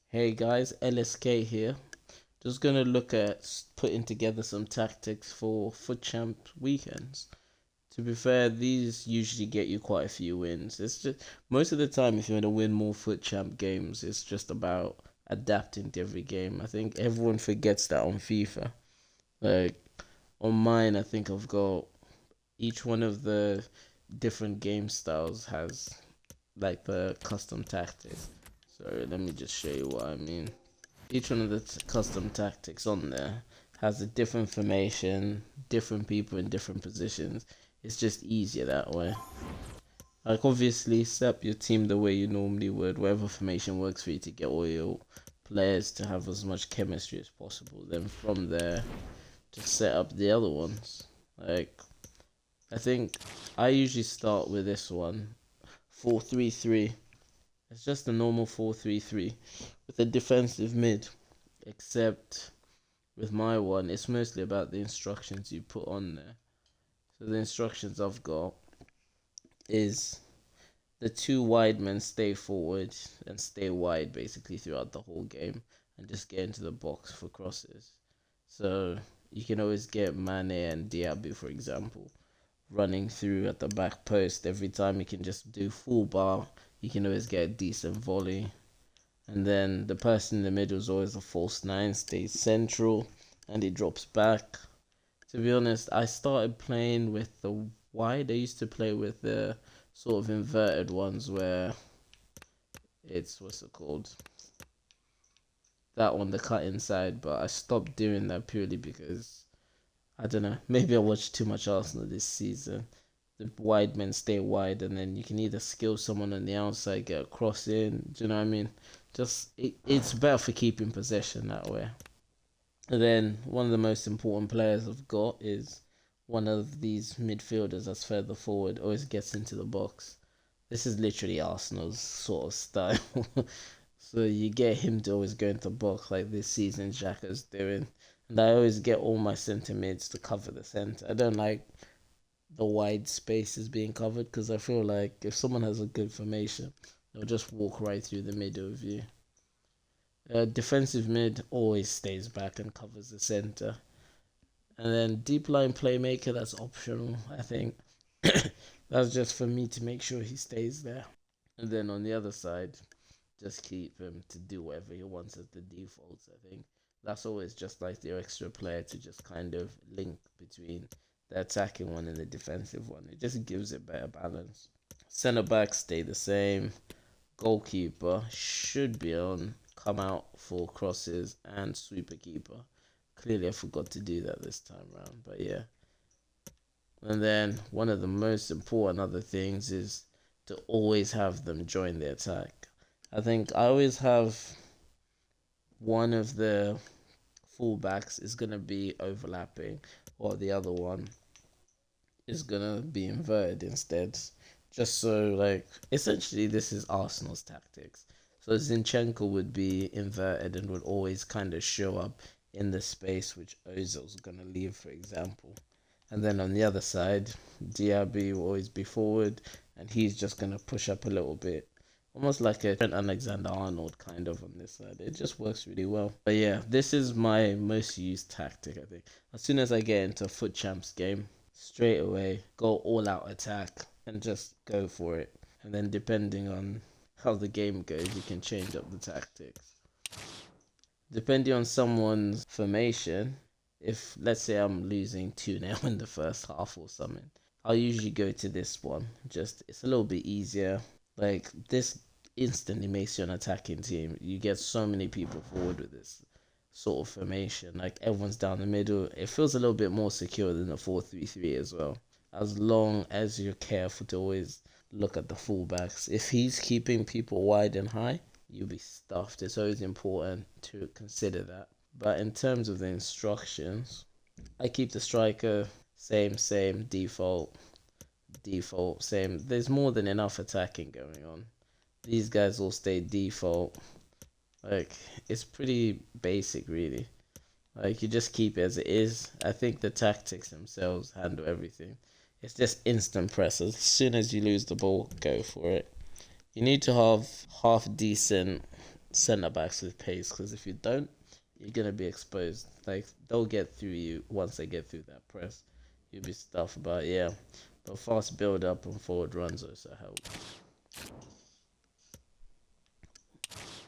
Hey guys, LSK here. Just gonna look at putting together some tactics for FUT Champ weekends. To be fair, these usually get you quite a few wins. It's just most of the time, if you want to win more FUT Champ games, it's just about adapting to every game. I think everyone forgets that on FIFA. Like on mine, I think I've got each one of the different game styles has like the custom tactics. So let me just show you what I mean. Each one of the custom tactics on there has a different formation, different people in different positions. It's just easier that way. Like obviously set up your team the way you normally would, whatever formation works for you to get all your players to have as much chemistry as possible. Then from there, just set up the other ones. Like I think I usually start with this one, 4-3-3. It's just a normal 4-3-3 with a defensive mid, except with my one, it's mostly about the instructions you put on there. So the instructions I've got is the two wide men stay forward and stay wide basically throughout the whole game and just get into the box for crosses. So you can always get Mane and Diaby, for example, running through at the back post. Every time you can just do full bar, you can always get a decent volley. And then the person in the middle is always a false nine, stays central, and he drops back. To be honest, I started playing with the wide. I used to play with the sort of inverted ones where it's what's it called? That one, the cut inside. But I stopped doing that purely because I don't know. Maybe I watched too much Arsenal this season. The wide men stay wide, and then you can either skill someone on the outside, get a cross in. Do you know what I mean? It's better for keeping possession that way. And then one of the most important players I've got is one of these midfielders that's further forward, always gets into the box. This is literally Arsenal's sort of style. So you get him to always go into box like this season Xhaka's doing. And I always get all my centre mids to cover the centre. I don't like the wide spaces being covered because I feel like if someone has a good formation, they'll just walk right through the middle of you. Defensive mid always stays back and covers the center. And then deep line playmaker, that's optional, I think. That's just for me to make sure he stays there. And then on the other side, just keep him to do whatever he wants as the defaults, I think. That's always just like the extra player to just kind of link between the attacking one and the defensive one. It just gives it better balance. Centre backs stay the same. Goalkeeper should be on come out for crosses and sweeper keeper. Clearly, I forgot to do that this time around, but yeah. And then one of the most important other things is to always have them join the attack. I think I always have one of the fullbacks is gonna be overlapping, while the other one is gonna be inverted instead. Just so like essentially this is Arsenal's tactics. So Zinchenko would be inverted and would always kind of show up in the space which Ozil's gonna leave, for example. And then on the other side, Diaby will always be forward and he's just gonna push up a little bit. Almost like a Trent Alexander Arnold kind of on this side. It just works really well. But yeah, this is my most used tactic, I think. As soon as I get into a FUT Champs game, straight away, go all out attack and just go for it. And then depending on how the game goes, you can change up the tactics. Depending on someone's formation, if let's say I'm losing 2-0 in the first half or something, I'll usually go to this one. Just it's a little bit easier. Like this instantly makes you an attacking team. You get so many people forward with this sort of formation. Like everyone's down the middle. It feels a little bit more secure than a 4-3-3 as well. As long as you're careful to always look at the fullbacks. If he's keeping people wide and high, you'll be stuffed. It's always important to consider that. But in terms of the instructions, I keep the striker same, default, same. There's more than enough attacking going on. These guys all stay default. Like, it's pretty basic, really. Like, you just keep it as it is. I think the tactics themselves handle everything. It's just instant presses. As soon as you lose the ball, go for it. You need to have half decent centre backs with pace, because if you don't, you're gonna be exposed. Like they'll get through you once they get through that press. You'll be stuffed, but yeah. But fast build up and forward runs also help.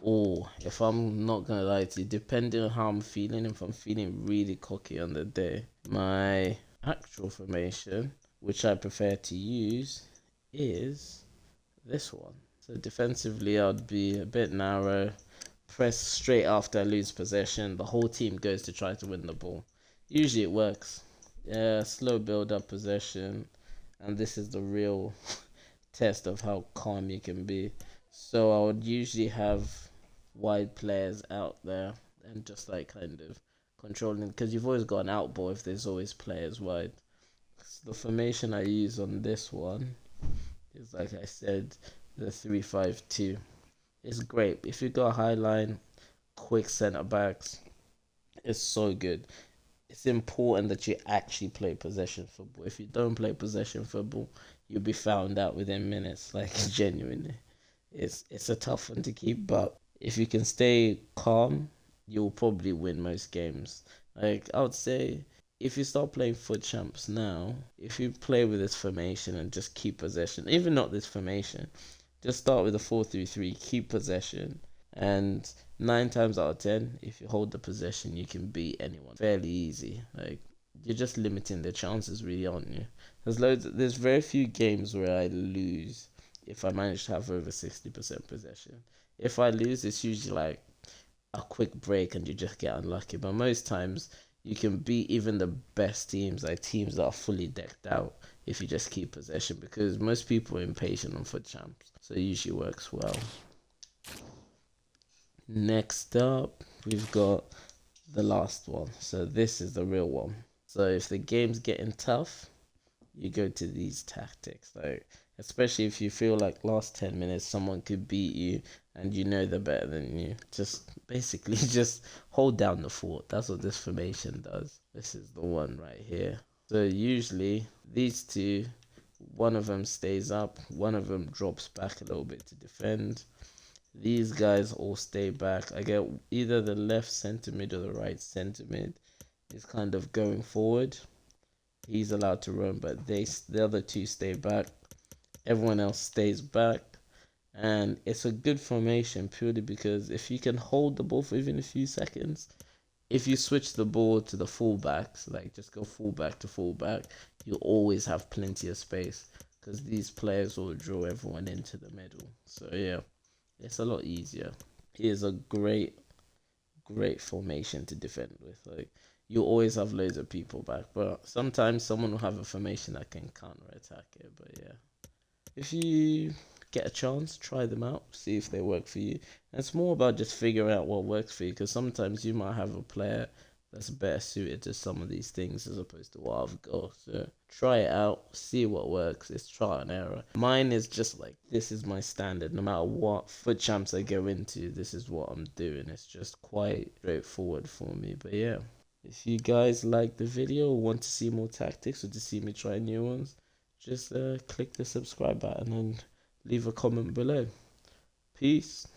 Or if I'm not gonna lie to you, depending on how I'm feeling, if I'm feeling really cocky on the day, my actual formation, which I prefer to use, is this one. So defensively, I'd be a bit narrow, press straight after I lose possession. The whole team goes to try to win the ball. Usually it works. Yeah, slow build up possession, and this is the real test of how calm you can be. So I would usually have wide players out there and just like kind of controlling, because you've always got an out ball if there's always players wide. So the formation I use on this one is, like I said, the 3-5-2. It's great if you got a high line, quick centre backs. It's so good. It's important that you actually play possession football. If you don't play possession football, you'll be found out within minutes. Like genuinely, it's a tough one to keep, but if you can stay calm, you'll probably win most games. Like I would say, if you start playing FUT champs now, if you play with this formation and just keep possession, even not this formation, just start with a 4-3-3, keep possession, and 9 times out of 10, if you hold the possession, you can beat anyone fairly easy. Like you're just limiting the chances, really, aren't you? There's very few games where I lose if I manage to have over 60% possession. If I lose, it's usually like a quick break and you just get unlucky. But most times, you can beat even the best teams, like teams that are fully decked out, if you just keep possession, because most people are impatient on FUT champs. So it usually works well. Next up, we've got the last one. So this is the real one. So if the game's getting tough, you go to these tactics. Like especially if you feel like last 10 minutes someone could beat you and you know they're better than you. Just basically just hold down the fort. That's what this formation does. This is the one right here. So usually these two, one of them stays up, one of them drops back a little bit to defend. These guys all stay back. I get either the left centre mid or the right centre mid is kind of going forward. He's allowed to run, but the other two stay back. Everyone else stays back. And it's a good formation purely because if you can hold the ball for even a few seconds, if you switch the ball to the fullbacks, like just go fullback to fullback, you always have plenty of space because these players will draw everyone into the middle. So yeah, it's a lot easier. It is a great formation to defend with. Like you always have loads of people back, but sometimes someone will have a formation that can counter attack it. But yeah, if you get a chance, try them out, see if they work for you. And it's more about just figuring out what works for you, because sometimes you might have a player that's better suited to some of these things as opposed to what I've got. So try it out, see what works. It's trial and error. Mine is just like, this is my standard. No matter what FUT champs I go into, this is what I'm doing. It's just quite straightforward for me. But yeah, if you guys like the video or want to see more tactics or to see me try new ones, just click the subscribe button and leave a comment below. Peace.